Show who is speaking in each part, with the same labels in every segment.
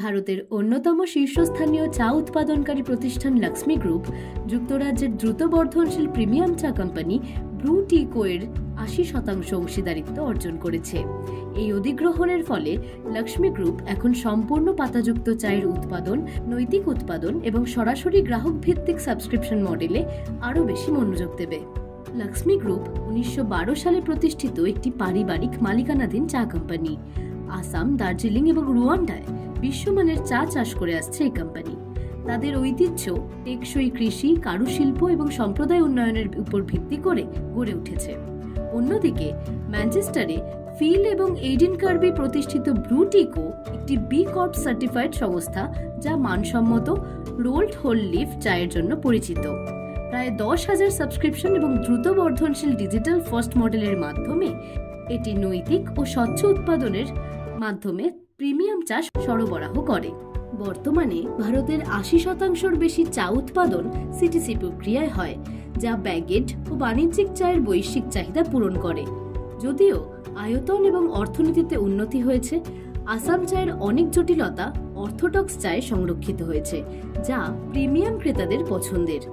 Speaker 1: ভারতের অন্যতম শীর্ষস্থানীয় চা উৎপাদনকারী প্রতিষ্ঠান লক্ষ্মী গ্রুপ যুক্তরাজ্যের দ্রুত বর্ধনশীল প্রিমিয়াম চা কোম্পানি ব্রু টি কো-এর ৮০% অংশীদারিত্ব অর্জন করেছে। এই অধিগ্রহণের ফলে লক্ষ্মী গ্রুপ এখন সম্পূর্ণ পাতাযুক্ত চায়ের উৎপাদন, নৈতিক উৎপাদন এবং সরাসরি গ্রাহক ভিত্তিক সাবস্ক্রিপশন মডেলে আরও বেশি মনোযোগ দেবে। লক্ষ্মী গ্রুপ ১৯১২ সালে প্রতিষ্ঠিত একটি পারিবারিক মালিকানাধীন চা কোম্পানি। আসাম, দার্জিলিং এবং রুয়ান্ডায় বিশ্বমানের চা চাষ করে আসছে এই কোম্পানি। তাদের ঐতিহ্য টেকসই কৃষি, কারুশিল্প এবং সম্প্রদায় উন্নয়নের উপর ভিত্তি করে গড়ে উঠেছে। অন্যদিকে ম্যানচেস্টারে ফিল এবং এইডেন কার্বি প্রতিষ্ঠিত ব্রু টি কো একটি বি কর্প সার্টিফাইড সংস্থা, যা মানসম্মত রোলড হোল লিফ চায়ের জন্য পরিচিত। প্রায় ১০,০০০ সাবস্ক্রিপশন এবং দ্রুত বর্ধনশীল ডিজিটাল ফার্স্ট মডেলের মাধ্যমে এটি নৈতিক ও স্বচ্ছ উৎপাদনের মাধ্যমে প্রিমিয়াম চা সরবরাহ করে। বর্তমানে ভারতের ৮০%-র বেশি চা উৎপাদন সিটিসি প্রক্রিয়ায় হয়, যা ব্যাগেড ও বাণিজ্যিক চায়ের বৈশ্বিক চাহিদা পূরণ করে। যদিও আয়তন এবং অর্থনীতিতে উন্নতি হয়েছে, আসাম চায়ের অনেক জটিলতা অর্থোডক্স চায়ে সংরক্ষিত হয়েছে, যা প্রিমিয়াম ক্রেতাদের পছন্দের।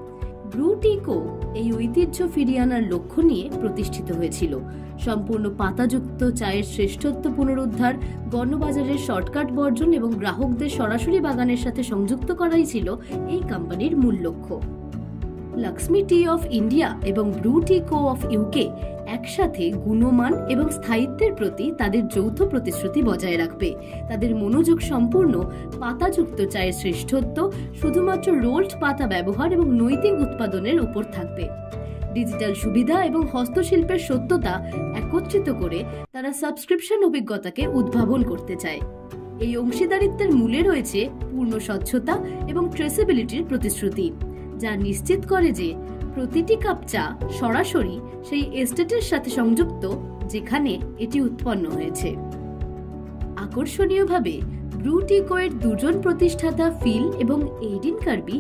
Speaker 1: ব্রু টি কো এই ঐতিহ্য ফিরিয়ে আনার লক্ষ্য নিয়ে প্রতিষ্ঠিত হয়েছিল। সম্পূর্ণ পাতাযুক্ত চায়ের শ্রেষ্ঠত্ব পুনরুদ্ধার, গণবাজারের শর্টকাট বর্জন এবং গ্রাহকদের সরাসরি বাগানের সাথে সংযুক্ত করাই ছিল এই কোম্পানির মূল লক্ষ্য। লক্ষ্মী টি অফ ইন্ডিয়া এবং Bru T co of UK একসাথে গুণমান এবং স্থায়িত্বের প্রতি তাদের যৌথ প্রতিশ্রুতি বজায় রাখবে। তাদের মনোযোগ সম্পূর্ণ পাতাযুক্ত চায়ের শ্রেষ্ঠত্ব, শুধুমাত্র রোল্ড পাতা ব্যবহার এবং নৈতিক উৎপাদনের উপর থাকবে। ডিজিটাল সুবিধা এবং হস্তশিল্পের সত্যতা একত্রিত করে তারা সাবস্ক্রিপশন অভিজ্ঞতাকে উদ্ভাবন করতে চায়। এই অংশীদারিত্বের মূলে রয়েছে পূর্ণ স্বচ্ছতা এবং ট্রেসেবিলিটির প্রতিশ্রুতি, যা নিশ্চিত করে যে প্রতিটি কাপ চা সরাসরি সেই এস্টেটের সাথে সংযুক্ত যেখানে এটি উৎপন্ন হয়েছে। আকর্ষণীয়ভাবে ব্রু টি কো-এর দুজন প্রতিষ্ঠাতা ফিল এবং এইডেন কার্বি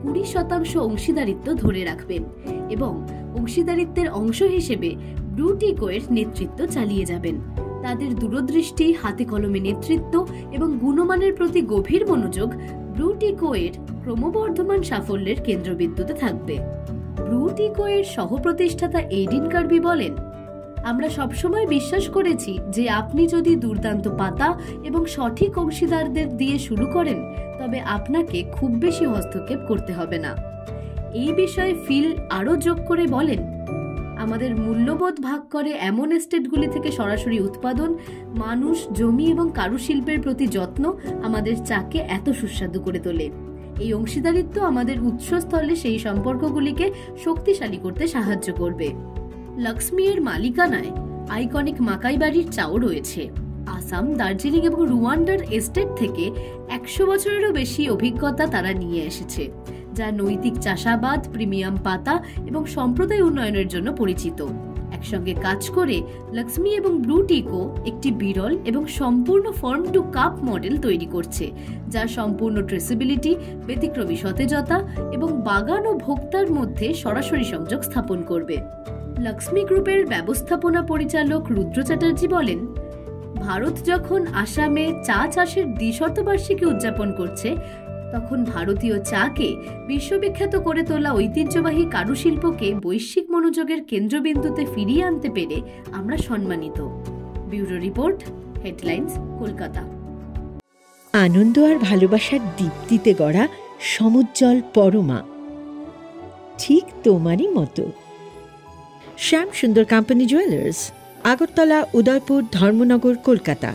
Speaker 1: ২০% অংশীদারিত্ব ধরে রাখবেন এবং অংশীদারিত্বের অংশ হিসেবে ব্রু টি কো-এর নেতৃত্ব চালিয়ে যাবেন। তাদের দূরদৃষ্টি, হাতে কলমে নেতৃত্ব এবং গুণমানের প্রতি গভীর মনোযোগ ব্রু টি কো-এর ক্রমবর্ধমান সাফল্যের কেন্দ্রবিন্দুতে থাকবে। ব্রু টি কো-এর সহ-প্রতিষ্ঠাতা এইডেন কার্বি বলেন, আমরা সবসময় বিশ্বাস করেছি যে আপনি যদি দুর্দান্ত পাতা এবং সঠিক অংশীদারদের দিয়ে শুরু করেন, তবে আপনাকে খুব বেশি হস্তক্ষেপ করতে হবে না। এই বিষয়ে ফিল আরও যোগ করে বলেন, আমাদের মূল্যবোধ ভাগ করে এমন এস্টেটগুলি থেকে সরাসরি উৎপাদন, মানুষ, জমি এবং কারুশিল্পের প্রতি যত্ন আমাদের চাকে এত সুস্বাদু করে তোলে। এই অংশীদারিত্ব আমাদের উৎসস্থলে সেই সম্পর্কগুলিকে শক্তিশালী করতে সাহায্য করবে। লক্ষ্মী এর মালিকানায় আইকনিক মাকাই বাড়ির চাও রয়েছে। আসাম, দার্জিলিং এবং রুয়ান্ডার এস্টেট থেকে ১০০ বছরেরও বেশি অভিজ্ঞতা তারা নিয়ে এসেছে, যা নৈতিক চাষাবাদ, প্রিমিয়াম পাতা এবং সম্প্রদায় উন্নয়নের জন্য পরিচিত। একসঙ্গে কাজ করে লক্ষ্মী এবং ব্রু টি কো একটি বিরল এবং সম্পূর্ণ ফার্ম টু কাপ মডেল তৈরি করছে, যা সম্পূর্ণ ট্রেসেবিলিটি, ব্যতিক্রমী সতেজতা এবং বাগান ও ভোক্তার মধ্যে সরাসরি সংযোগ স্থাপন করবে। লক্ষ্মী গ্রুপের ব্যবস্থাপনা পরিচালক রুদ্র চ্যাটার্জি বলেন, ভারত যখন আসামে চা চাষের ২০শতবার্ষিকী উদযাপন করছে, তখন ভারতীয় চাকে বিশ্ববিখ্যাত করে তোলা ঐতিহ্যবাহী কারুশিল্পকে বৈশ্বিক মনোযোগের কেন্দ্রবিন্দুতে ফিরিয়ে আনতে পেরে আমরা সম্মানিত। Bureau report, headlines, Kolkata.
Speaker 2: আনন্দ আর ভালোবাসার দীপ্তিতে গড়া সমুজ্জ্বল পরমা, ঠিক তোমারই মতো। শ্যাম সুন্দর কোম্পানি জুয়েলার্স, আগরতলা, উদয়পুর, ধর্মনগর, কলকাতা।